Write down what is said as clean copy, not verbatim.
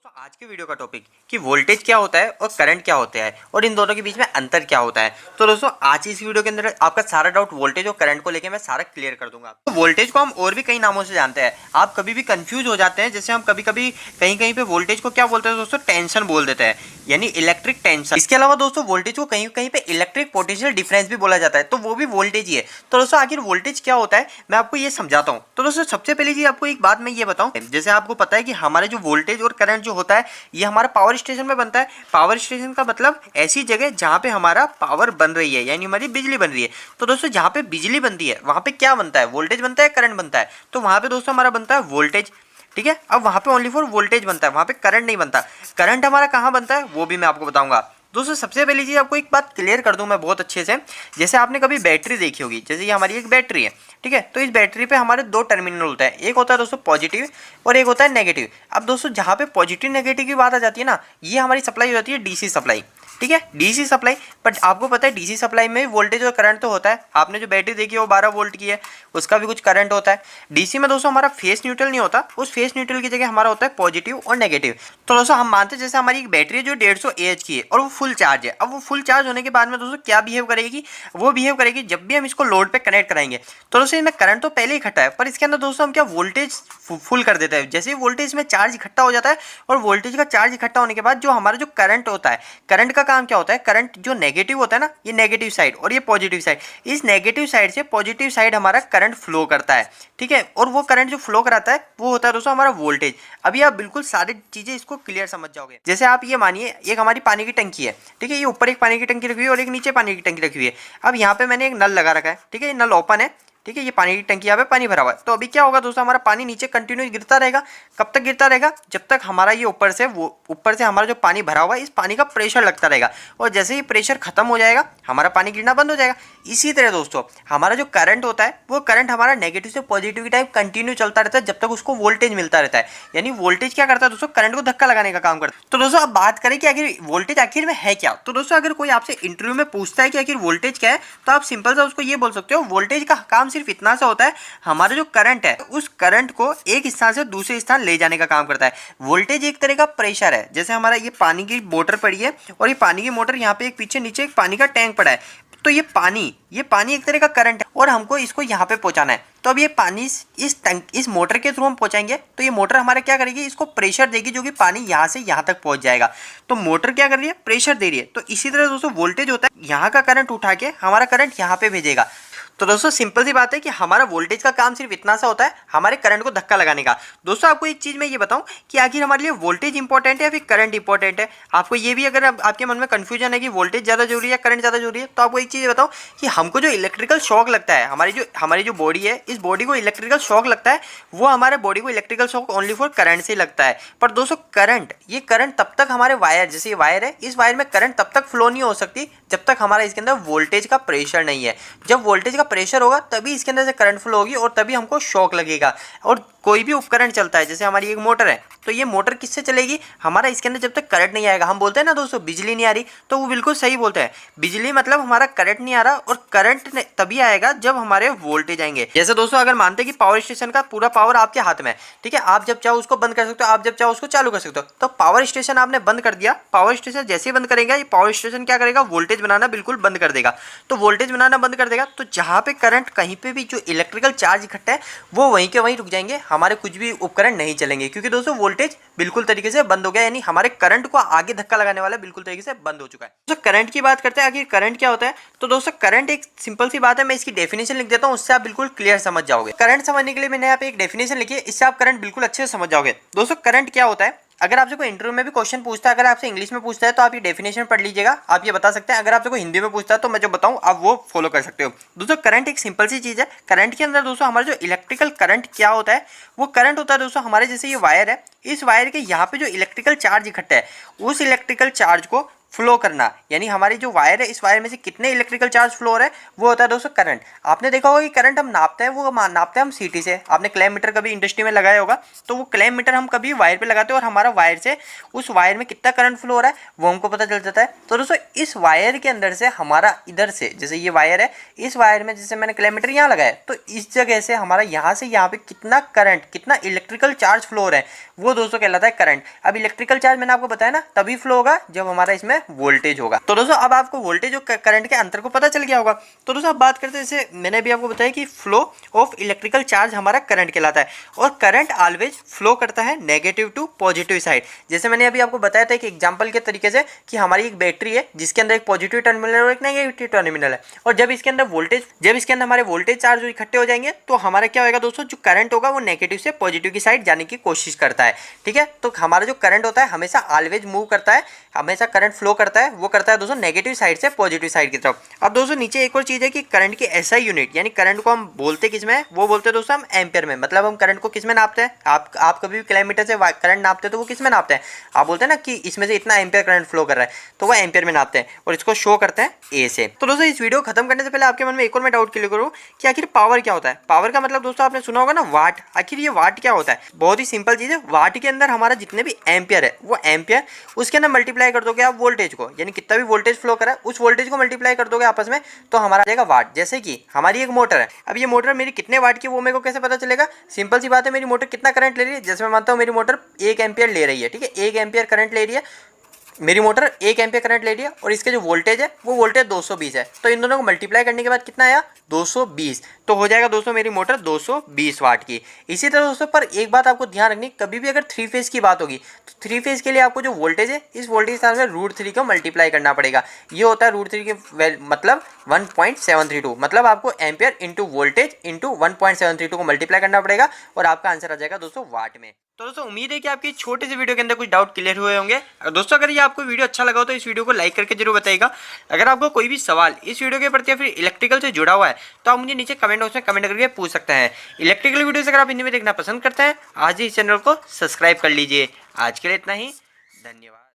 दोस्तों आज के वीडियो का टॉपिक कि वोल्टेज क्या होता है और करंट क्या होता है और इन दोनों के बीच में अंतर क्या होता है। तो दोस्तों आज इस वीडियो के अंदर आपका सारा डाउट वोल्टेज और करंट को लेकर मैं सारा क्लियर कर दूंगा। तो वोल्टेज को हम और भी कई नामों से जानते हैं, आप कभी भी कंफ्यूज हो जाते हैं। जैसे हम कभी कभी कहीं कहीं पे वोल्टेज को क्या बोलते हैं दोस्तों, टेंशन बोल देते हैं, यानी इलेक्ट्रिक टेंशन। इसके अलावा दोस्तों वोल्टेज को कहीं कहीं पे इलेक्ट्रिक पोटेंशियल डिफरेंस भी बोला जाता है, तो वो भी वोल्टेज ही है। तो दोस्तों आखिर वोल्टेज क्या होता है मैं आपको ये समझाता हूँ। तो दोस्तों सबसे पहले जी आपको एक बात मैं ये बताऊं, जैसे आपको पता है कि हमारे जो वोल्टेज और करंट जो होता है ये हमारा पावर स्टेशन में बनता है। पावर स्टेशन का मतलब ऐसी जगह जहाँ पे हमारा पावर बन रही है, यानी हमारी बिजली बन रही है। तो दोस्तों जहाँ पे बिजली बनती है वहाँ पे क्या बनता है, वोल्टेज बनता है, करंट बनता है। तो वहाँ पे दोस्तों हमारा बनता है वोल्टेज, ठीक है। अब वहाँ पे ओनली फॉर वोल्टेज बनता है, वहाँ पे करंट नहीं बनता। करंट हमारा कहाँ बनता है वो भी मैं आपको बताऊंगा। दोस्तों सबसे पहली चीज़ आपको एक बात क्लियर कर दूं मैं बहुत अच्छे से। जैसे आपने कभी बैटरी देखी होगी, जैसे ये हमारी एक बैटरी है, ठीक है। तो इस बैटरी पे हमारे दो टर्मिनल होता है, एक होता है दोस्तों पॉजिटिव और एक होता है नेगेटिव। अब दोस्तों जहाँ पे पॉजिटिव नेगेटिव की बात आ जाती है ना, ये हमारी सप्लाई हो जाती है डीसी सप्लाई, ठीक है, डीसी सप्लाई। बट आपको पता है डीसी सप्लाई में वोल्टेज और करंट तो होता है। आपने जो बैटरी देखी है वो 12 वोल्ट की है, उसका भी कुछ करंट होता है। डीसी में दोस्तों हमारा फेस न्यूट्रल नहीं होता, उस फेस न्यूट्रल की जगह हमारा होता है पॉजिटिव और नेगेटिव। तो दोस्तों हम मानते हैं जैसे हमारी एक बैटरी है जो 150 AH की है और वो फुल चार्ज है। अब वो फुल चार्ज होने के बाद में दोस्तों क्या बिहेव करेगी, वो बिहेव करेगी जब भी हम इसको लोड पे कनेक्ट कराएंगे। तो दोस्तों इसमें करंट तो पहले ही इकट्ठा है, पर इसके अंदर दोस्तों हम क्या वोल्टेज फुल कर देते हैं। जैसे ही वोल्टेज में चार्ज इकट्ठा हो जाता है और वोल्टेज का चार्ज इकट्ठा होने के बाद जो हमारा जो करंट होता है, करंट का काम क्या होता है, करंट जो नेगेटिव होता है ना, ये नेगेटिव साइड और ये पॉजिटिव साइड, इस नेगेटिव साइड से पॉजिटिव साइड हमारा करंट फ्लो करता है, ठीक है। और वो करंट जो फ्लो कराता है वो होता है दोस्तों हमारा वोल्टेज। अभी आप बिल्कुल सारी चीजें इसको क्लियर समझ जाओगे। जैसे आप ये मानिए एक हमारी पानी की टंकी है, ठीक है, ये ऊपर एक पानी की टंकी रखी हुई है और एक नीचे पानी की टंकी रखी हुई है। अब यहाँ पे मैंने एक नल लगा रखा है, ठीक है, ये नल ओपन है, ठीक है, ये पानी की टंकी यहाँ पे पानी भरा हुआ है। तो अभी क्या होगा दोस्तों, हमारा पानी नीचे कंटिन्यू गिरता रहेगा। कब तक गिरता रहेगा, जब तक हमारा ये ऊपर से हमारा जो पानी भरा हुआ है इस पानी का प्रेशर लगता रहेगा। और जैसे ही प्रेशर खत्म हो जाएगा हमारा पानी गिरना बंद हो जाएगा। इसी तरह दोस्तों हमारा जो करंट होता है वो करंट हमारा नेगेटिव से पॉजिटिव की टाइप कंटिन्यू चलता रहता है जब तक उसको वोल्टेज मिलता रहता है। यानी वोल्टेज क्या करता है दोस्तों, करंट को धक्का लगाने का काम करता है। तो दोस्तों अब बात करें कि आखिर वोल्टेज आखिर में है क्या। तो दोस्तों अगर कोई आपसे इंटरव्यू में पूछता है कि आखिर वोल्टेज क्या है, तो आप सिंपल सा उसको ये बोल सकते हो, वोल्टेज का काम सिर्फ इतना सा होता है, हमारा जो करंट है उस करंट को एक स्थान से दूसरे स्थान ले जाने का काम करता है। वोल्टेज एक तरह का प्रेशर है। जैसे हमारा ये पानी की मोटर पड़ी है और ये पानी की मोटर यहाँ पे एक पीछे नीचे एक पानी का टैंक पड़ा है, तो ये पानी एक तरह का करंट है और हमको इसको यहाँ पे पहुंचाना है। तो अब ये पानी इस मोटर के थ्रू हम पहुंचाएंगे, तो ये मोटर हमारा क्या करेगी, इसको प्रेशर देगी जो कि पानी यहाँ से यहाँ तक पहुंच जाएगा। तो मोटर क्या कर रही है, प्रेशर दे रही है। तो इसी तरह दोस्तों वोल्टेज होता है, यहाँ का करंट उठा के हमारा करंट यहाँ पे भेजेगा। तो दोस्तों सिंपल सी बात है कि हमारा वोल्टेज का काम सिर्फ इतना सा होता है, हमारे करंट को धक्का लगाने का। दोस्तों आपको एक चीज मैं ये बताऊं कि आखिर हमारे लिए वोल्टेज इंपॉर्टेंट है या फिर करंट इंपॉर्टेंट है। आपको ये भी अगर आपके मन में कंफ्यूजन है कि वोल्टेज ज्यादा जरूरी है करंट ज्यादा जरूरी है, तो आपको एक चीज बताऊं कि हमको जो इलेक्ट्रिकल शॉक लगता है, हमारी जो बॉडी है, इस बॉडी को इलेक्ट्रिकल शॉक लगता है, वो हमारे बॉडी को electrical shock only for current से लगता है। पर दोस्तों ये करंट तब तक हमारे वायर, जैसे ये वायर है, इस वायर में करंट तब तक फ्लो नहीं हो सकती जब तक हमारा इसके अंदर वोल्टेज का प्रेशर नहीं है। जब वोल्टेज का प्रेशर होगा तभी इसके अंदर से करंट फ्लो होगी और तभी हमको शॉक लगेगा। और कोई भी उपकरण चलता है, जैसे हमारी एक मोटर है, तो ये मोटर किससे चलेगी, हमारा इसके अंदर जब तक करंट नहीं आएगा। हम बोलते हैं ना दोस्तों बिजली नहीं आ रही, तो वो बिल्कुल सही बोलते हैं। बिजली मतलब हमारा करंट नहीं आ रहा, और करंट तभी आएगा जब हमारे वोल्टेज आएंगे। जैसे दोस्तों अगर मानते हैं कि पावर स्टेशन का पूरा पावर आपके हाथ में है, ठीक है, आप जब चाहो उसको बंद कर सकते हो, आप जब चाहो उसको चालू कर सकते हो। तो पावर स्टेशन आपने बंद कर दिया, पावर स्टेशन जैसे ही बंद करेगा ये पावर स्टेशन क्या करेगा, वोल्टेज बनाना बिल्कुल बंद कर देगा। तो वोल्टेज बनाना बंद कर देगा, तो जहाँ पे करंट, कहीं पे भी जो इलेक्ट्रिकल चार्ज इकट्ठा है वो वहीं के वहीं रुक जाएंगे, हमारे कुछ भी उपकरण नहीं चलेंगे, क्योंकि दोस्तों वोल्टेज बिल्कुल तरीके से बंद हो गया, यानी हमारे करंट को आगे धक्का लगाने वाला बिल्कुल तरीके से बंद हो चुका है। तो करंट की बात करते हैं, आखिर करंट क्या होता है। तो दोस्तों करंट एक सिंपल सी बात है, मैं इसकी डेफिनेशन लिख देता हूँ, उससे आप बिल्कुल क्लियर समझ जाओगे। करंट समझने के लिए मैंने यहाँ पे एक डेफिनेशन लिखी है, इससे आप करंट बिल्कुल अच्छे से समझ जाओगे। दोस्तों करंट क्या होता है, अगर आपसे कोई इंटरव्यू में भी क्वेश्चन पूछता है, अगर आपसे इंग्लिश में पूछता है तो आप ये डेफिनेशन पढ़ लीजिएगा, आप ये बता सकते हैं। अगर आपसे कोई हिंदी में पूछता है तो मैं जो बताऊं आप वो फॉलो कर सकते हो। दोस्तों करंट एक सिंपल सी चीज़ है। करंट के अंदर दोस्तों हमारा जो इलेक्ट्रिकल करंट क्या होता है, वो करंट होता है दोस्तों हमारे, जैसे ये वायर है, इस वायर के यहाँ पे जो इलेक्ट्रिकल चार्ज इकट्ठा है उस इलेक्ट्रिकल चार्ज को फ्लो करना, यानी हमारी जो वायर है इस वायर में से कितने इलेक्ट्रिकल चार्ज फ्लो हो रहे हैं, वो होता है दोस्तों करंट। आपने देखा होगा कि करंट हम नापते हैं, वो नापते हैं हम सीटी से। आपने क्लैम मीटर कभी इंडस्ट्री में लगाया होगा, तो वो क्लैम मीटर हम कभी वायर पे लगाते हैं और हमारा वायर से उस वायर में कितना करंट फ्लो हो रहा है वो हमको पता चल जाता है। तो दोस्तों इस वायर के अंदर से हमारा इधर से, जैसे ये वायर है, इस वायर में जैसे मैंने क्लैम मीटर यहाँ लगाया, तो इस जगह से हमारा यहाँ से यहाँ पे कितना करंट, कितना इलेक्ट्रिकल चार्ज फ्लो हो रहा है वो दोस्तों कहलाता है करंट। अब इलेक्ट्रिकल चार्ज मैंने आपको बताया ना तभी फ्लो होगा जब हमारा इसमें वोल्टेज होगा। तो दोस्तों अब आपको वोल्टेज और करंट के अंतर को पता चल गया होगा। तो दोस्तों अब बात करते हैं, जैसे मैंने अभी आपको बताया कि फ्लो ऑफ इलेक्ट्रिकल चार्ज हमारा करंट कहलाता है और करंट ऑलवेज फ्लो करता है नेगेटिव टू पॉजिटिव साइड। जैसे मैंने अभी आपको बताया था एक एग्जांपल के तरीके से कि हमारी एक बैटरी है जिसके अंदर एक पॉजिटिव टर्मिनल और एक नेगेटिव टर्मिनल है, और जब इसके अंदर हमारे वोल्टेज चार्ज इकट्ठे हो जाएंगे तो हमारा क्या होगा दोस्तों, जो करंट होगा वो नेगेटिव से पॉजिटिव की साइड जाने की कोशिश करता है। ठीक है, तो हमारा जो करंट होता है हमेशा ऑलवेज मूव करता है, हमेशा करंट फ्लो करता है, वो करता है दोस्तों नेगेटिव साइड से पॉजिटिव साइड की तरफ। अब दोस्तों नीचे एक और चीज़ है कि करंट की एसआई यूनिट, यानी करंट को हम बोलते किस में, वो बोलते हैं दोस्तों हम एम्पियर में। मतलब हम करंट को किस में नापते हैं, आप कभी भी किलोमीटर से करंट नापते हैं तो वो किस में नापते हैं, आप बोलते हैं ना कि इसमें से इतना एम्पियर करंट फ्लो कर रहा है, तो वो एम्पियर में नापते हैं और इसको शो करते हैं ए से। तो दोस्तों इस वीडियो खत्म करने से पहले आपके मन में एक और मैं डाउट क्लियर करूँ कि आखिर पावर क्या होता है। पावर का मतलब दोस्तों आपने सुना होगा ना वाट, आखिर ये वाट क्या होता है। बहुत ही सिंपल चीज़ है, वाट के अंदर हमारा जितने भी एम्पियर है वो एम्पियर उसके अंदर मल्टीप्लाई कर दोगे आप वोल्टेज को, यानी कितना भी वोल्टेज फ्लो करा है उस वोल्टेज को मल्टीप्लाई कर दोगे आपस में तो हमारा आ जाएगा वाट। जैसे कि हमारी एक मोटर है, अब ये मोटर मेरी कितने वाट की वो मेरे को कैसे पता चलेगा, सिंपल सी बात है, मेरी मोटर कितना करंट ले रही है। जैसे मैं मानता हूँ मेरी मोटर 1 एम्पियर ले रही है, ठीक है, 1 एम्पियर करंट ले रही है, मेरी मोटर 1 एम्पियर करंट ले रही है और इसके जो वोल्टेज है वो वोल्टेज 220 है, तो इन दोनों को मल्टीप्लाई करने के बाद कितना आया 220, तो हो जाएगा दोस्तों मेरी मोटर 220 वाट की। इसी तरह दोस्तों पर एक बात आपको ध्यान रखनी, कभी भी अगर 3 फेज की बात होगी तो 3 फेज के लिए आपको जो वोल्टेज है इस वोल्टेज के साथ में √3 को मल्टीप्लाई करना पड़ेगा। ये होता है √3 के मतलब 1.732, मतलब आपको एम्पियर इंटू वोल्टेज इंटू 1.732 को मल्टीप्लाई करना पड़ेगा और आपका आंसर आ जाएगा दोस्तों वाट में। तो दोस्तों उम्मीद है कि आपकी छोटे से वीडियो के अंदर कुछ डाउट क्लियर हुए होंगे। दोस्तों अगर ये आपको वीडियो अच्छा लगा हो तो इस वीडियो को लाइक करके जरूर बताइएगा। अगर आपको कोई भी सवाल इस वीडियो के प्रति या फिर इलेक्ट्रिकल से जुड़ा हुआ है तो आप मुझे नीचे कमेंट बॉक्स में कमेंट करके पूछ सकते हैं। इलेक्ट्रिकल वीडियोस अगर आप हिंदी में देखना पसंद करते हैं आज ही इस चैनल को सब्सक्राइब कर लीजिए। आज के लिए इतना ही, धन्यवाद।